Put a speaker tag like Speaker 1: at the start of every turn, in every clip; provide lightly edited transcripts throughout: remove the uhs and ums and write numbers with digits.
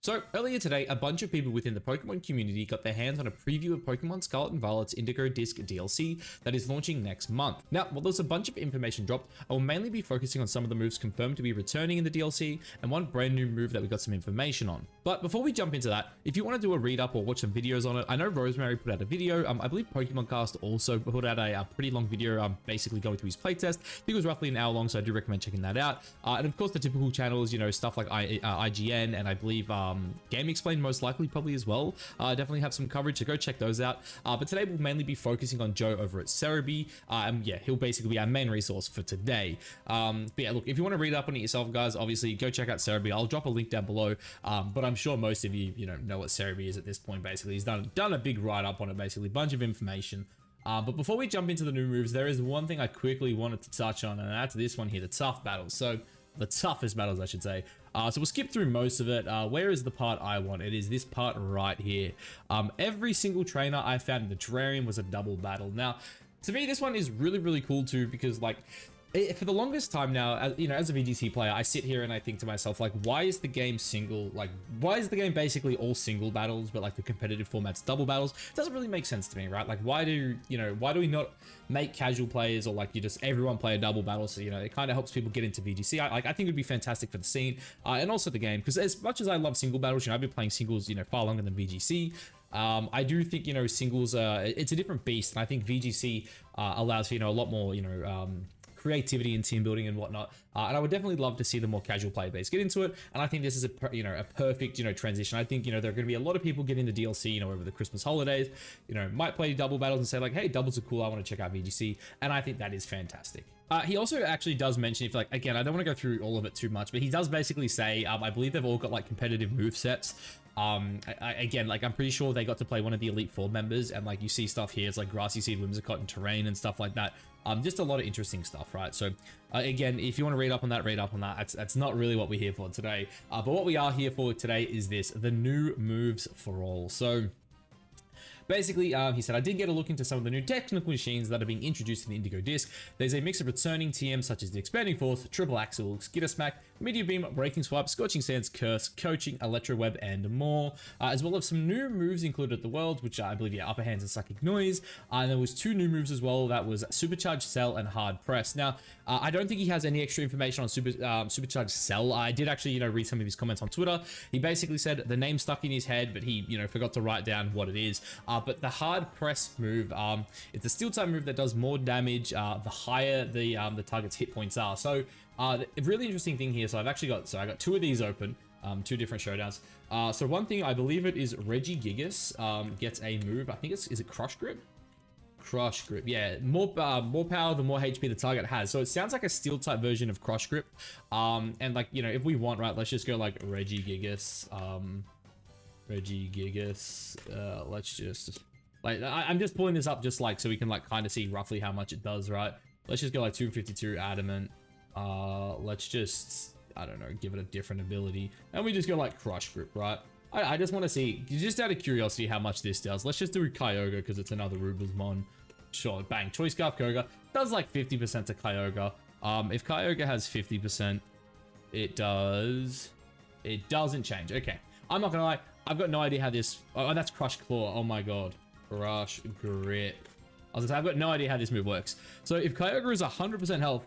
Speaker 1: So earlier today, a bunch of people within the Pokemon community got their hands on a preview of Pokemon Scarlet and Violet's Indigo Disc DLC that is launching next month. Now, while there's a bunch of information dropped, I will mainly be focusing on some of the moves confirmed to be returning in the DLC and one brand new move that we got some information on. But before we jump into that, if you want to do a read up or watch some videos on it, I know Rosemary put out a video. I believe Pokemon Cast also put out a pretty long video basically going through his playtest. I think it was roughly an hour long, so I do recommend checking that out. And of course, the typical channels, you know, stuff like IGN and I believe Game Explained most likely probably as well. Definitely have some coverage, so go check those out. But today we'll mainly be focusing on Joe over at Cerebi. Yeah, he'll basically be our main resource for today. But yeah, look, if you want to read up on it yourself, guys, obviously go check out Cerebi. I'll drop a link down below. But I'm sure most of you, know what Cerebi is at this point. Basically, he's done a big write up on it. Basically, a bunch of information. But before we jump into the new moves, there is one thing I quickly wanted to touch on, and that's this one here, the tough battles. So the toughest battles, I should say. So we'll skip through most of it. Where is the part I want? It is this part right here. Every single trainer I found in the terrarium was a double battle. Now, to me, this one is really, really cool too, because like, for the longest time now, as a VGC player, I sit here and I think to myself, like, why is the game single? Like, why is the game basically all single battles, but like the competitive format's double battles? It doesn't really make sense to me, right? Like, why do we not make casual players or like you just everyone play a double battle? So, it kind of helps people get into VGC. I think it'd be fantastic for the scene and also the game, because as much as I love single battles, I've been playing singles, far longer than VGC. I do think, singles, it's a different beast. And I think VGC allows for, a lot more, creativity and team building and whatnot. And I would definitely love to see the more casual player base get into it. And I think this is a perfect, transition. I think, there are going to be a lot of people getting the DLC, over the Christmas holidays, might play double battles and say like, hey, doubles are cool. I want to check out VGC. And I think that is fantastic. He also actually does mention, if like, again, I don't want to go through all of it too much, but he does basically say, I believe they've all got like competitive move sets. Again, like I'm pretty sure they got to play one of the Elite Four members, and like you see stuff here, it's like Grassy Seed, Whimsicott, and Terrain and stuff like that. Just a lot of interesting stuff, right? So again, if you want to read up on that, That's not really what we're here for today. But what we are here for today is this, the new moves for all. So basically, he said, I did get a look into some of the new technical machines that are being introduced in the Indigo Disc. There's a mix of returning TMs such as the Expanding Force, Triple Axel, Skitter Smack, Meteor Beam, Breaking Swipe, Scorching Sands, Curse, Coaching, Electro Web, and more. As well as some new moves included at the World, which I believe, Upper Hands and Psychic Noise. And there was two new moves as well. That was Supercharged Cell and Hard Press. Now, I don't think he has any extra information on Supercharged Cell. I did actually, read some of his comments on Twitter. He basically said the name stuck in his head, but he, forgot to write down what it is. But the Hard Press move, it's a Steel type move that does more damage the higher the target's hit points are. So a really interesting thing here. So I got two of these open, two different showdowns. So one thing, I believe it is Regigigas gets a move. I think is it Crush Grip? Crush Grip, yeah, more power the more HP the target has. So it sounds like a Steel type version of Crush Grip. And like, if we want, right, let's just go like Regigigas. Let's just like, I'm just pulling this up just like so we can like kind of see roughly how much it does, right? Let's just go like 252 Adamant. Let's just, I don't know, give it a different ability, and we just go like Crush Grip, right? I just want to see, just out of curiosity, how much this does. Let's just do Kyogre because it's another Rublersmon. Sure, bang, Choice Scarf Koga does like 50% to Kyogre. If Kyogre has 50%, it doesn't change. Okay, I'm not gonna lie, I've got no idea how this, oh, that's Crush Claw, oh my god. Crush Grip. I was gonna say, I've got no idea how this move works. So if Kyogre is 100% health,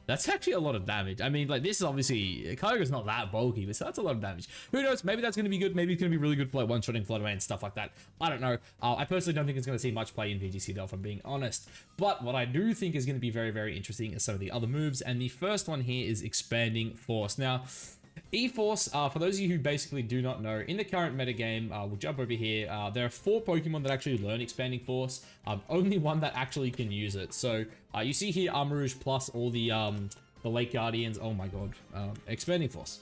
Speaker 1: that's actually a lot of damage. I mean, like, this is obviously, Kyogre's not that bulky, but so that's a lot of damage. Who knows? Maybe that's going to be good. Maybe it's going to be really good for like one-shotting Flood Away and stuff like that. I don't know. I personally don't think it's going to see much play in VGC though, if I'm being honest. But what I do think is going to be very, very interesting is some of the other moves. And the first one here is Expanding Force. Now, E-Force, for those of you who basically do not know, in the current metagame, we'll jump over here. There are 4 Pokemon that actually learn Expanding Force. Only one that actually can use it. So you see here Armarouge plus all the Lake Guardians. Oh my god, Expanding Force.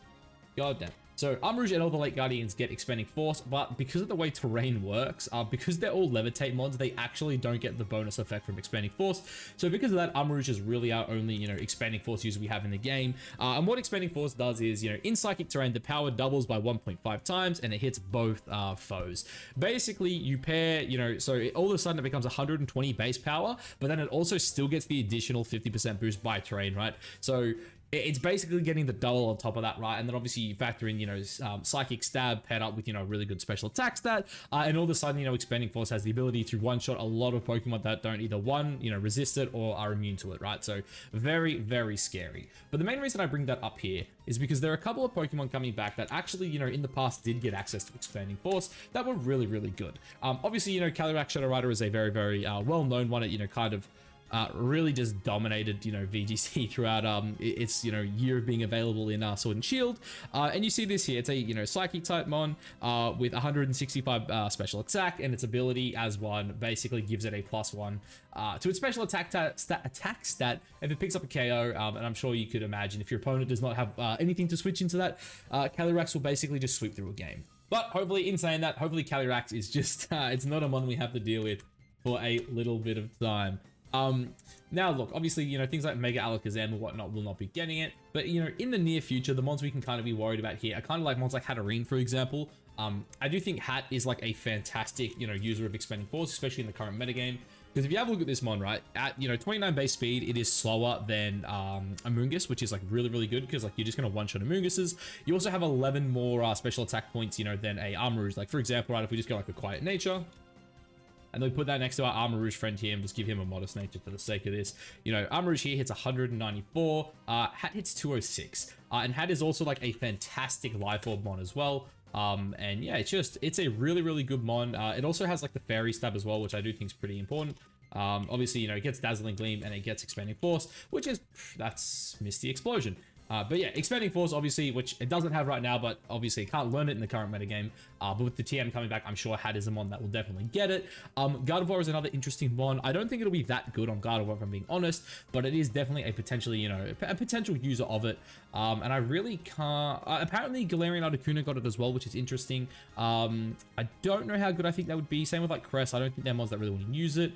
Speaker 1: God damn. So Armarouge and all the Lake Guardians get Expanding Force, but because of the way Terrain works, because they're all Levitate mods, they actually don't get the bonus effect from Expanding Force. So because of that, Armarouge is really our only, Expanding Force user we have in the game. And what Expanding Force does is, in Psychic Terrain, the power doubles by 1.5 times, and it hits both foes. Basically, you pair, so all of a sudden it becomes 120 base power, but then it also still gets the additional 50% boost by Terrain, right? So it's basically getting the double on top of that, right? And then obviously you factor in, Psychic Stab paired up with, really good special attack stat. And all of a sudden, Expanding Force has the ability to one-shot a lot of Pokemon that don't either resist it or are immune to it, right? So very, very scary. But the main reason I bring that up here is because there are a couple of Pokemon coming back that actually, in the past did get access to Expanding Force that were really, really good. Obviously, Calyrex Shadow Rider is a very, very well-known one. It, kind of really just dominated, VGC throughout its, year of being available in Sword and Shield. And you see this here. It's a, Psychic type mon with 165 special attack, and its ability as one basically gives it a +1 to its special attack stat if it picks up a KO. And I'm sure you could imagine if your opponent does not have anything to switch into that, Calyrex will basically just sweep through a game. But hopefully, in saying that, hopefully Calyrex is just, it's not a mon we have to deal with for a little bit of time. Now look, obviously, things like Mega Alakazam or whatnot will not be getting it, but in the near future, the mons we can kind of be worried about here are kind of like mons like Hatterene, for example. I do think Hat is like a fantastic, user of Expanding Force, especially in the current metagame. Because if you have a look at this mon, right, at 29 base speed, it is slower than Amoonguss, which is like really, really good because like you're just gonna one-shot Amoongusses. You also have 11 more special attack points, than a Armarouge. Like for example, right, if we just go like a Quiet Nature, and then we put that next to our Armarouge friend here and just give him a Modest Nature for the sake of this. Armarouge here hits 194, Hat hits 206, and Hat is also like a fantastic Life Orb mon as well. And yeah, it's a really, really good mon. It also has like the Fairy Stab as well, which I do think is pretty important. Obviously, it gets Dazzling Gleam and it gets Expanding Force, which is, that's Misty Explosion. But yeah, Expanding Force, obviously, which it doesn't have right now, but obviously it can't learn it in the current metagame. But with the TM coming back, I'm sure Hat is a mon that will definitely get it. Gardevoir is another interesting mon. I don't think it'll be that good on Gardevoir, if I'm being honest, but it is definitely a potentially, a potential user of it. And I really can't... apparently, Galarian Articuno got it as well, which is interesting. I don't know how good I think that would be. Same with, like, Cress. I don't think they're mons that really want to use it.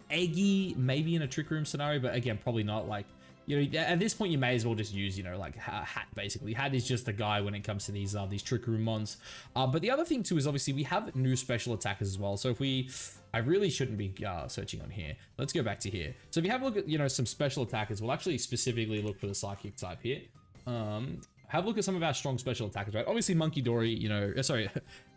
Speaker 1: Eggy, maybe in a Trick Room scenario, but again, probably not, like... at this point, you may as well just use, like Hat, basically. Hat is just the guy when it comes to these Trick Room mons. But the other thing, too, is obviously we have new special attackers as well. So if we... I really shouldn't be searching on here. Let's go back to here. So if you have a look at, some special attackers, we'll actually specifically look for the Psychic type here. Have a look at some of our strong special attackers, right? Obviously, Munkidori, sorry,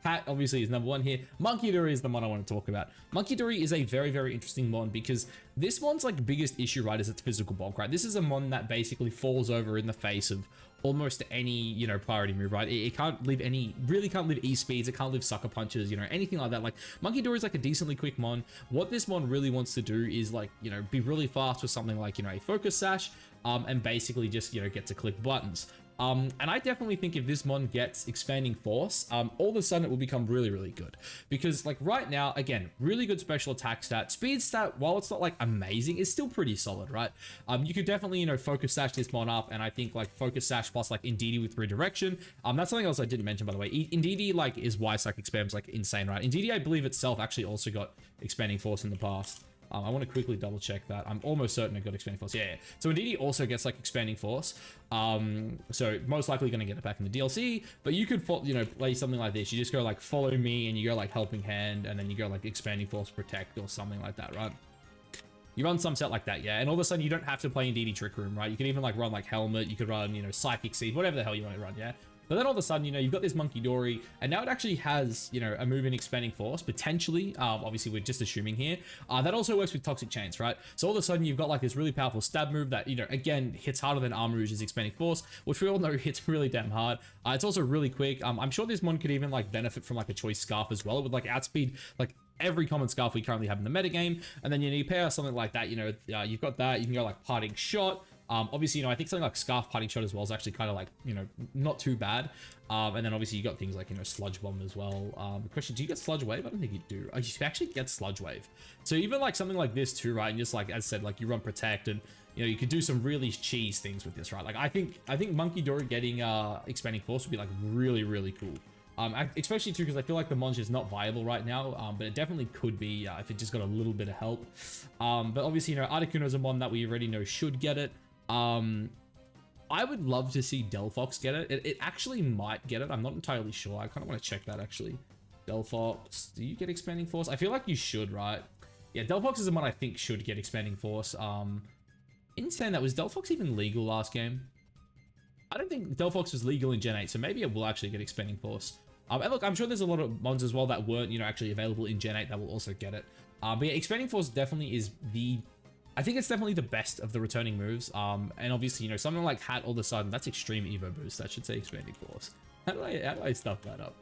Speaker 1: Hat obviously is #1 here. Munkidori is the mon I want to talk about. Munkidori is a very, very interesting mon because this mon's like biggest issue, right, is its physical bulk, right? This is a mon that basically falls over in the face of almost any, priority move, right? It can't live really can't live E-speeds, it can't live Sucker Punches, anything like that. Like, Munkidori is like a decently quick mon. What this mon really wants to do is like, be really fast with something like, a Focus Sash, and basically just, get to click buttons. And I definitely think if this mon gets Expanding Force, all of a sudden it will become really, really good. Because like right now, again, really good special attack stat. Speed stat, while it's not like amazing, is still pretty solid, right? You could definitely, Focus Sash this mon up, and I think like Focus Sash plus like Indeedee with Redirection. That's something else I didn't mention, by the way. Indeedee like is why Psychic Spam's like insane, right? Indeedee, I believe itself actually also got Expanding Force in the past. I want to quickly double check that. I'm almost certain it got Expanding Force. Yeah. So Indeedee also gets like Expanding Force. So most likely going to get it back in the DLC. But you could, play something like this. You just go like Follow Me, and you go like Helping Hand, and then you go like Expanding Force Protect or something like that, right? You run some set like that, yeah. And all of a sudden you don't have to play Indeedee Trick Room, right? You can even like run like Helmet. You could run, Psychic Seed, whatever the hell you want to run, yeah. But then all of a sudden, you've got this Munkidori, and now it actually has, a move in Expanding Force, potentially, obviously we're just assuming here, that also works with Toxic Chains, right? So all of a sudden, you've got like this really powerful stab move that, again, hits harder than Armarouge's Expanding Force, which we all know hits really damn hard. It's also really quick. I'm sure this mon could even like benefit from like a Choice Scarf as well, with like outspeed, like every common Scarf we currently have in the metagame. And then, you pair something like that, you've got that, you can go like Parting Shot. Obviously, I think something like Scarf Parting Shot as well is actually kind of like, not too bad. And then obviously you got things like, Sludge Bomb as well. The question, do you get Sludge Wave? I don't think you do. You actually get Sludge Wave. So even like something like this too, right? And just like, as I said, like you run Protect, and, you could do some really cheese things with this, right? Like I think Munkidori getting Expanding Force would be like really, really cool. Especially too, because I feel like the monster is not viable right now, but it definitely could be if it just got a little bit of help. But obviously, Articuno is a mon that we already know should get it. I would love to see Delphox get it. It actually might get it. I'm not entirely sure. I kind of want to check that actually. Delphox, do you get Expanding Force? I feel like you should, right? Yeah, Delphox is the one I think should get Expanding Force. In saying that, was Delphox even legal last game? I don't think Delphox was legal in Gen 8, so maybe it will actually get Expanding Force. And look, I'm sure there's a lot of mods as well that weren't, actually available in Gen 8 that will also get it. But yeah, Expanding Force definitely is I think it's definitely the best of the returning moves. And obviously, something like Hat all of a sudden, that's Extreme Evo Boost. That should say Expanding Force. How do I stuff that up?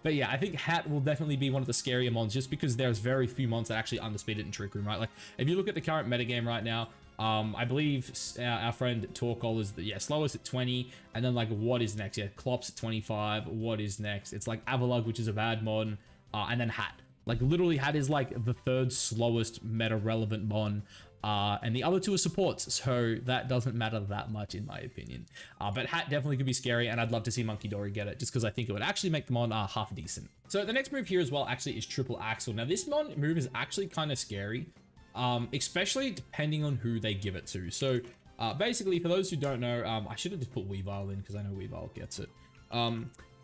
Speaker 1: But yeah, I think Hat will definitely be one of the scarier mons just because there's very few mons that actually underspeed it in Trick Room, right? Like, if you look at the current metagame right now, I believe our friend Torkoal is slowest at 20, and then like what is next? Yeah, Klops at 25. What is next? It's like Avalug, which is a bad mon, and then Hat. Like literally, Hat is like the third slowest meta relevant mon, and the other two are supports, so that doesn't matter that much in my opinion. But Hat definitely could be scary, and I'd love to see Monkey Dory get it just because I think it would actually make the mon half decent. So the next move here as well actually is Triple Axel. Now this mon move is actually kind of scary. Especially depending on who they give it to. So basically, for those who don't know, I should have just put Weavile in because I know Weavile gets it.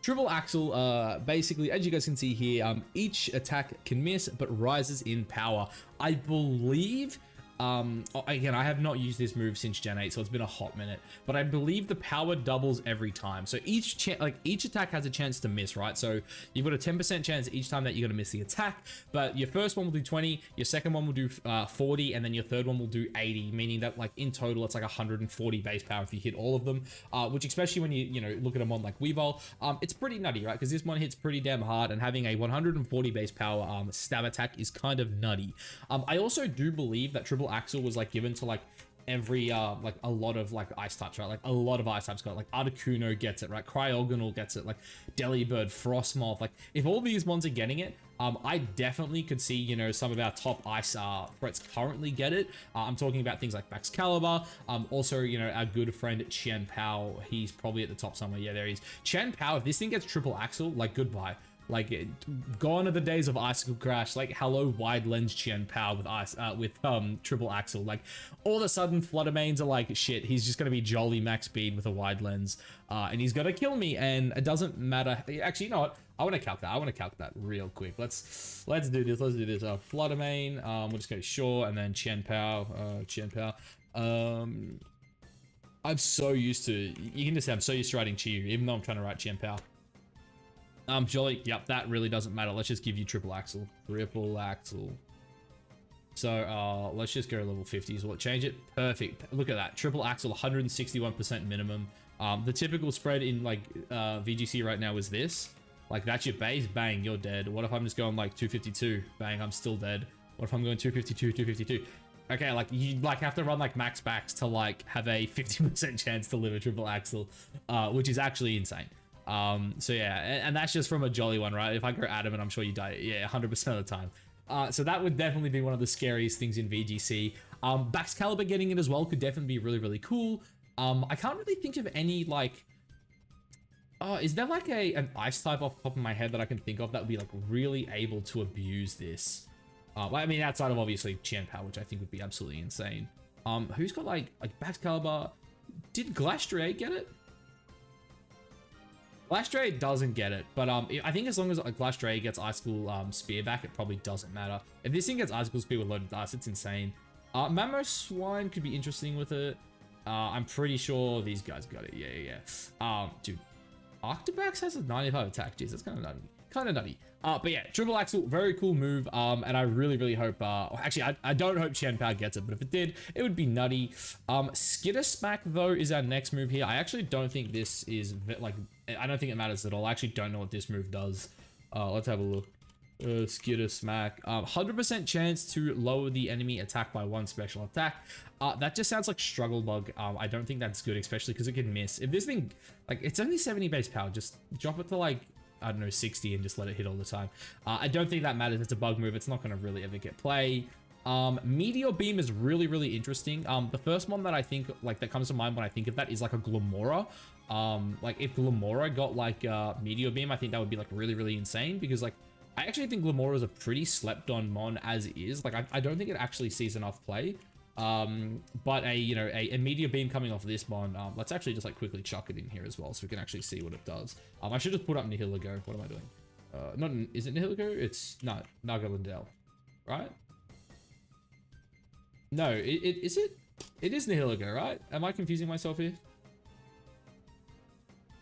Speaker 1: Triple Axel, basically, as you guys can see here, each attack can miss but rises in power. I believe, again, I have not used this move since Gen 8, so it's been a hot minute, but I believe the power doubles every time. So each attack has a chance to miss, right? So you've got a 10% chance each time that you're going to miss the attack, but your first one will do 20, your second one will do 40, and then your third one will do 80, meaning that like in total, it's like 140 base power if you hit all of them, which especially when you look at a mon like Weavile, it's pretty nutty, right? Because this mon hits pretty damn hard, and having a 140 base power stab attack is kind of nutty. I also do believe that Triple Axel was like given to like every like a lot of like ice types, right? Like a lot of ice types got it. Like Articuno gets it, right? Cryogonal gets it, like Delibird, Frostmoth. Like if all these ones are getting it, I definitely could see some of our top ice threats currently get it. I'm talking about things like Baxcalibur, also our good friend Qian Pao. He's probably at the top somewhere. Yeah, there he is. Qian Pao, if this thing gets Triple Axel, like goodbye. Like, gone are the days of Icicle Crash. Like, hello, wide lens Qian Pao with Triple Axel. Like, all of a sudden, Fluttermanes are like, shit, he's just gonna be jolly max speed with a wide lens, and he's gonna kill me. And it doesn't matter. Actually, you know what? I want to calc that real quick. Let's do this. Fluttermane. We'll just go Shaw and then Qian Pao. I'm so used to. You can just say I'm so used to writing Chiyu, even though I'm trying to write Qian Pao. Jolly, yep, that really doesn't matter. Let's just give you Triple Axel. So, let's just go to level 50s. Will it change it? Perfect. Look at that. Triple Axel, 161% minimum. The typical spread in, like, VGC right now is this. Like, that's your base. Bang, you're dead. What if I'm just going, like, 252? Bang, I'm still dead. What if I'm going 252, 252? Okay, like, you, like, have to run, like, max backs to, like, have a 50% chance to live a Triple Axel, which is actually insane. So yeah, and that's just from a jolly one, right? If I go adamant, I'm sure you die, yeah, 100% of the time. So that would definitely be one of the scariest things in VGC. Baxcalibur getting it as well could definitely be really, really cool. I can't really think of any, like, is there like an ice type off the top of my head that I can think of that would be like really able to abuse this? Well, I mean, outside of obviously Qian Pao, which I think would be absolutely insane. Who's got like Baxcalibur? Did Glastrier get it? Glastrier doesn't get it, but I think as long as Glastrier gets Icicle Spear back, it probably doesn't matter. If this thing gets Icicle Spear with loaded dice, it's insane. Mamoswine could be interesting with it. I'm pretty sure these guys got it. Yeah. Dude, Octobax has a 95 attack. Jeez, that's kind of nutty. But yeah, Triple Axel, very cool move. And I really, really hope, actually, I don't hope Qian Pao gets it, but if it did, it would be nutty. Skitter Smack, though, is our next move here. I actually don't think this is, like, I don't think it matters at all. I actually don't know what this move does. Let's have a look. Skitter Smack. 100% chance to lower the enemy attack by 1 special attack. That just sounds like Struggle Bug. I don't think that's good, especially because it can miss. If this thing, like, it's only 70 base power, just drop it to, like, I don't know, 60 and just let it hit all the time. I don't think that matters. It's a bug move. It's not going to really ever get play. Meteor Beam is really, really interesting. The first one that I think, like, that comes to mind when I think of that is, like, a Glamora. Like, if Glamora got, like, Meteor Beam, I think that would be, like, really, really insane, because, like, I actually think Glamora is a pretty slept-on mon as is. Like, I don't think it actually sees enough play. But a Meteor Beam coming off this mon, let's actually just, like, quickly chuck it in here as well, so we can actually see what it does. I should just put up Nihilego. What am I doing? Is it Nihilego? It's not Naga Lindell, right? No, is it? It is Nihilego, right? Am I confusing myself here?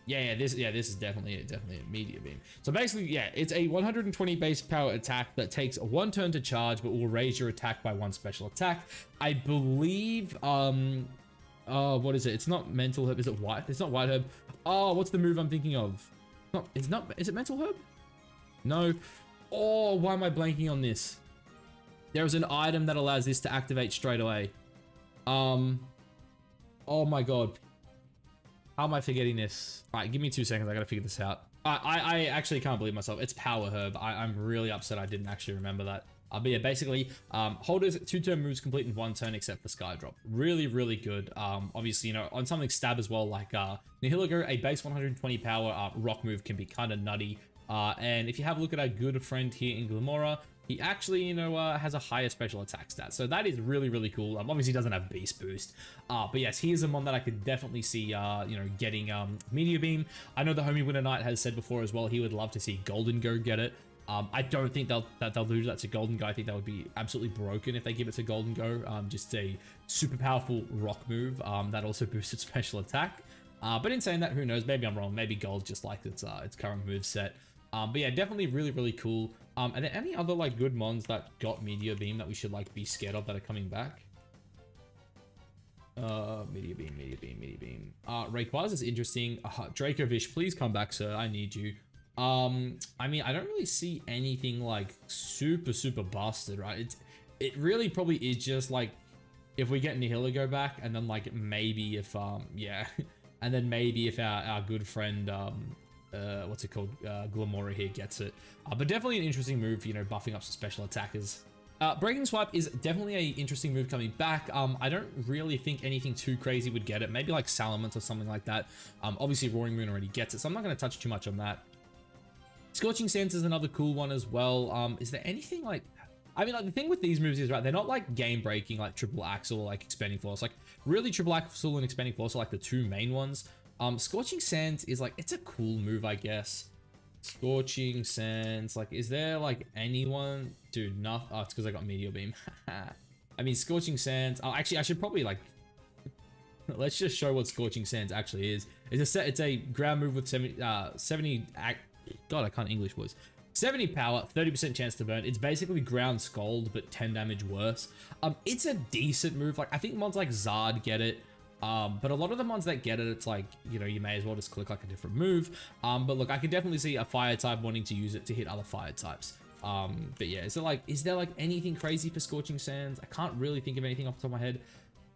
Speaker 1: This is definitely a meteor beam. So basically, yeah, it's a 120 base power attack that takes 1 turn to charge, but will raise your attack by 1 special attack. I believe, what is it? It's not mental herb. Is it white? It's not white herb. Oh, what's the move I'm thinking of? No, it's not. Is it mental herb? No. Oh, why am I blanking on this? There is an item that allows this to activate straight away. Oh my god. How am I forgetting this? All right, give me 2 seconds. I gotta figure this out. I actually can't believe myself. It's Power Herb. I'm really upset I didn't actually remember that. But yeah, basically, holders 2-turn moves complete in 1 turn except for Sky Drop. Really, really good. Obviously, you know, on something stab as well, like Nihilego, a base 120 power rock move can be kind of nutty. And if you have a look at our good friend here in Glamora, he actually, you know, has a higher special attack stat. So that is really, really cool. Obviously, he doesn't have Beast Boost. But yes, he is a mon that I could definitely see, you know, getting Meteor Beam. I know the homie Winter Knight has said before as well, he would love to see Golden Go get it. I don't think they'll do that to Golden Go. I think that would be absolutely broken if they give it to Golden Go. Just a super powerful rock move that also boosts its special attack. But in saying that, who knows? Maybe I'm wrong. Maybe Gold just likes its current move set. But yeah, definitely really, really cool. Are there any other like good mons that got Meteor Beam that we should like be scared of that are coming back? Meteor Beam. Rayquaza is interesting. Dracovish, please come back, sir. I need you. I mean, I don't really see anything like super busted, right? It really probably is just like if we get Nihilego back, and then like maybe if yeah, and then maybe if our good friend what's it called, Glamora here gets it. But definitely an interesting move, you know, buffing up some special attackers. Breaking Swipe is definitely a interesting move coming back. I don't really think anything too crazy would get it. Maybe like Salamence or something like that. Obviously Roaring Moon already gets it, so I'm not going to touch too much on that. Scorching Sands is another cool one as well. Is there anything like... I mean, like, the thing with these moves is, right, they're not like game breaking like Triple Axel or like Expanding Force. Like, really, Triple Axel and Expanding Force are like the 2 main ones. Scorching Sands is like, it's a cool move, I guess. Scorching Sands, like, is there like anyone? Dude, nothing. Oh, it's because I got Meteor Beam. I mean, Scorching Sands. Oh, actually, I should probably like. Let's just show what Scorching Sands actually is. It's a ground move with 70. God, I can't English words. 70 power, 30% chance to burn. It's basically Ground Scald, but 10 damage worse. It's a decent move. Like, I think mons like Zard get it. But a lot of the mons that get it, it's like, you know, you may as well just click like a different move. But look, I can definitely see a fire type wanting to use it to hit other fire types. But yeah, is there like anything crazy for Scorching Sands? I can't really think of anything off the top of my head.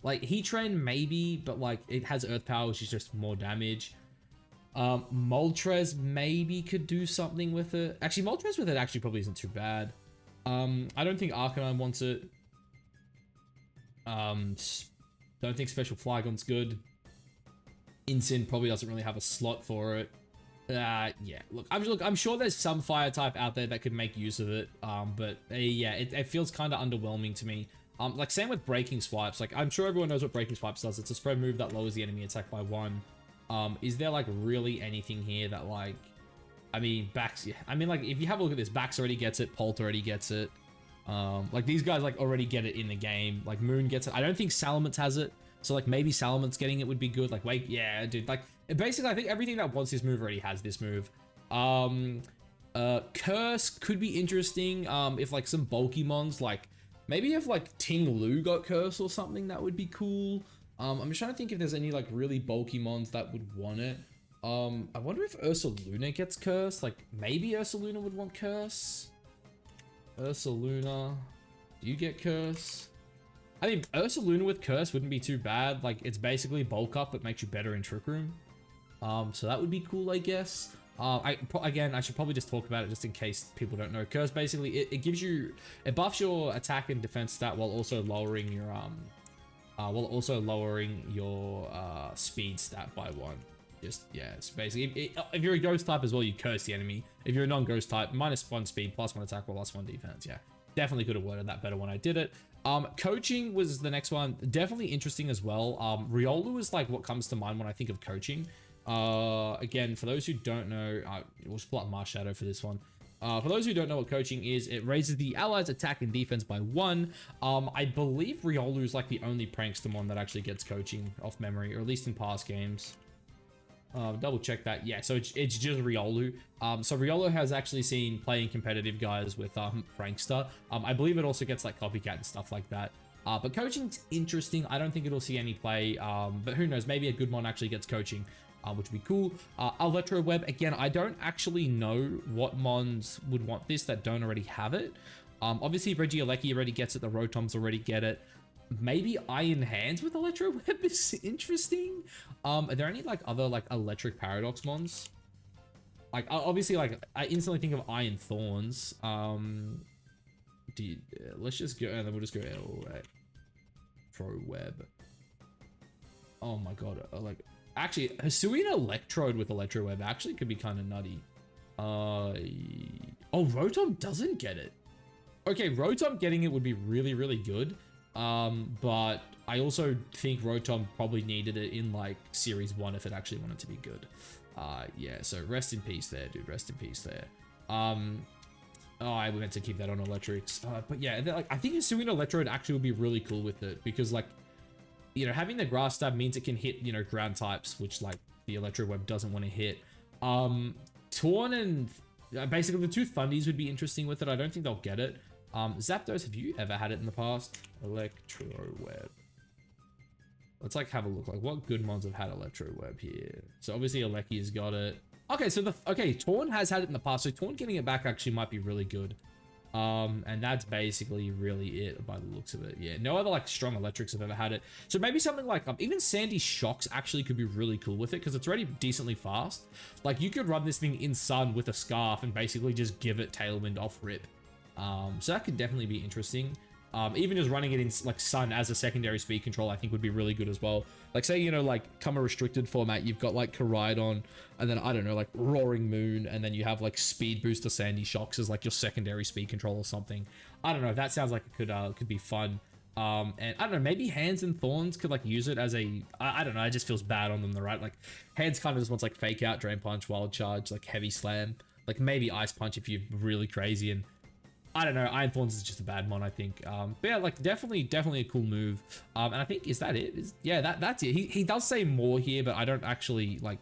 Speaker 1: Like Heatran maybe, but like it has Earth Power, which is just more damage. Moltres maybe could do something with it. Actually, Moltres with it actually probably isn't too bad. I don't think Arcanine wants it. Don't think Special Flygon's good. Incin probably doesn't really have a slot for it. Yeah, look, I'm sure there's some fire type out there that could make use of it. But yeah, it feels kind of underwhelming to me. Like same with Breaking Swipes. Like I'm sure everyone knows what Breaking Swipes does. It's a spread move that lowers the enemy attack by 1. Is there like really anything here that like, I mean, Bax, yeah. I mean, like if you have a look at this, Bax already gets it, Polt already gets it. Like these guys like already get it in the game. Like Moon gets it. I don't think Salamence has it. So like maybe Salamence getting it would be good. Like wait, yeah, dude. Like basically, I think everything that wants this move already has this move. Curse could be interesting. If like some bulky mons, like maybe if like Ting Lu got Curse or something, that would be cool. I'm just trying to think if there's any like really bulky mons that would want it. I wonder if Ursaluna gets Curse. Like maybe Ursaluna would want Curse. Ursaluna, do you get Curse? I mean, Ursaluna with Curse wouldn't be too bad. Like, it's basically bulk up, but makes you better in Trick Room. So that would be cool, I guess. Again, I should probably just talk about it just in case people don't know. Curse, basically, it gives you... It buffs your attack and defense stat while also lowering your, speed stat by 1. Just, yeah, it's basically... If you're a Ghost type as well, you curse the enemy. If you're a non-Ghost type, -1 speed, +1 attack, or +1 defense, yeah. Definitely could have worded that better when I did it. Coaching was the next one. Definitely interesting as well. Riolu is like what comes to mind when I think of coaching. Again, for those who don't know, we'll just pull up Marshadow for this one. For those who don't know what coaching is, it raises the allies' attack and defense by 1. I believe Riolu is like the only prankster mon that actually gets coaching off memory, or at least in past games. Double check that. Yeah, so it's just Riolu. So Riolu has actually seen playing competitive guys with prankster. I believe it also gets like copycat and stuff like that. But coaching's interesting. I don't think it'll see any play, but who knows, maybe a good mon actually gets coaching, which would be cool. Electro Web, again, I don't actually know what mons would want this that don't already have it. Obviously Regieleki already gets it, the Rotoms already get it. Maybe Iron Hands with Electro Web is interesting. Are there any like other like Electric Paradox mons? Like obviously, like I instantly think of Iron Thorns. Let's just go, and then we'll just go Electro Web. Oh my god, like actually Hisuian Electrode with Electro Web actually could be kind of nutty. Oh, Rotom doesn't get it. Okay, Rotom getting it would be really, really good. But I also think Rotom probably needed it in like Series 1 if it actually wanted to be good. Yeah, so rest in peace there, dude. Rest in peace there. Oh, I meant to keep that on Electrics. But yeah, like I think Hisuian Electrode actually would be really cool with it because like, you know, having the Grass Stab means it can hit, you know, ground types, which like the Electro Web doesn't want to hit. Torn and basically the two Thundies would be interesting with it. I don't think they'll get it. Zapdos, have you ever had it in the past? Electro Web. Let's like have a look. Like what good mons have had Electro Web here? So obviously Aleki has got it. Okay, so Torn has had it in the past. So Torn getting it back actually might be really good. And that's basically really it by the looks of it. Yeah, no other like strong electrics have ever had it. So maybe something like even Sandy Shocks actually could be really cool with it because it's already decently fast. Like you could run this thing in Sun with a Scarf and basically just give it Tailwind off rip. So that could definitely be interesting. Even just running it in like Sun as a secondary speed control, I think would be really good as well. Like say, you know, like come a restricted format, you've got like Koraidon, and then I don't know, like Roaring Moon, and then you have like Speed Booster Sandy Shocks as like your secondary speed control or something. I don't know. That sounds like it could be fun. And I don't know, maybe Hands and Thorns could like use it as a, I don't know, it just feels bad on them, right? Like Hands kind of just wants like Fake Out, Drain Punch, Wild Charge, like Heavy Slam, like maybe Ice Punch if you're really crazy, and I don't know, Iron Thorns is just a bad mon, I think. But yeah, like definitely a cool move. And I think, is that it? Yeah, that's it. He does say more here, but I don't actually like,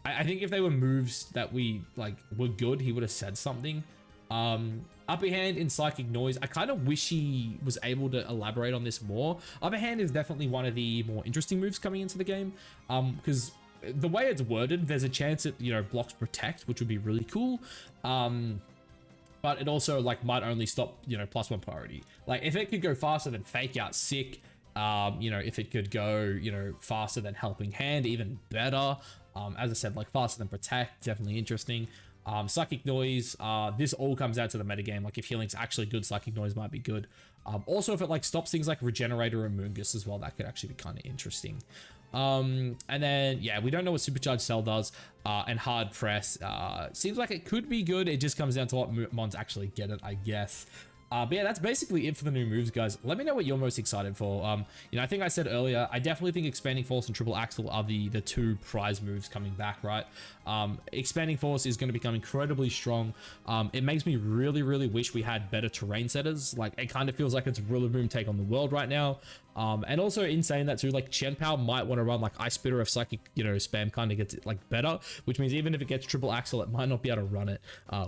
Speaker 1: I think if they were moves that we like were good, he would have said something. Upper Hand in Psychic Noise. I kind of wish he was able to elaborate on this more. Upper Hand is definitely one of the more interesting moves coming into the game. Because the way it's worded, there's a chance it, you know, blocks Protect, which would be really cool. But it also like might only stop, you know, +1 priority. Like if it could go faster than Fake Out, sick. You know, if it could go, you know, faster than Helping Hand, even better. As I said, like faster than Protect, definitely interesting. Psychic Noise, this all comes out to the metagame. Like if healing's actually good, Psychic Noise might be good. Also if it like stops things like Regenerator and Moongus as well, that could actually be kind of interesting. And then yeah, we don't know what Supercharged Cell does, and Hard Press seems like it could be good. It just comes down to what mons actually get it, I guess. But yeah, that's basically it for the new moves, guys. Let me know what you're most excited for. You know, I think I said earlier, I definitely think Expanding Force and Triple Axel are the two prize moves coming back, right? Expanding Force is going to become incredibly strong. It makes me really, really wish we had better terrain setters. Like, it kind of feels like it's Rillaboom take on the world right now. And also in saying that too, like Chien-Pao might want to run like Ice Spitter if Psychic, you know, spam kind of gets it like better, which means even if it gets Triple Axel, it might not be able to run it,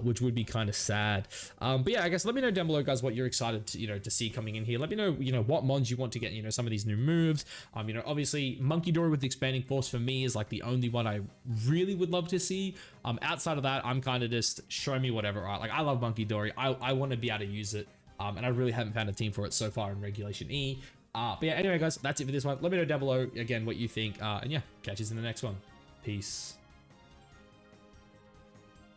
Speaker 1: which would be kind of sad. But yeah, I guess let me know down below, guys, what you're excited to, you know, to see coming in here. Let me know, you know, what mons you want to get, you know, some of these new moves. You know, obviously Monkey Dory with Expanding Force for me is like the only one I really would love to see. Outside of that, I'm kind of just show me whatever, right? Like I love Monkey Dory. I want to be able to use it. And I really haven't found a team for it so far in Regulation E. But yeah, anyway, guys, that's it for this one. Let me know down below, again, what you think. And yeah, catch you in the next one. Peace.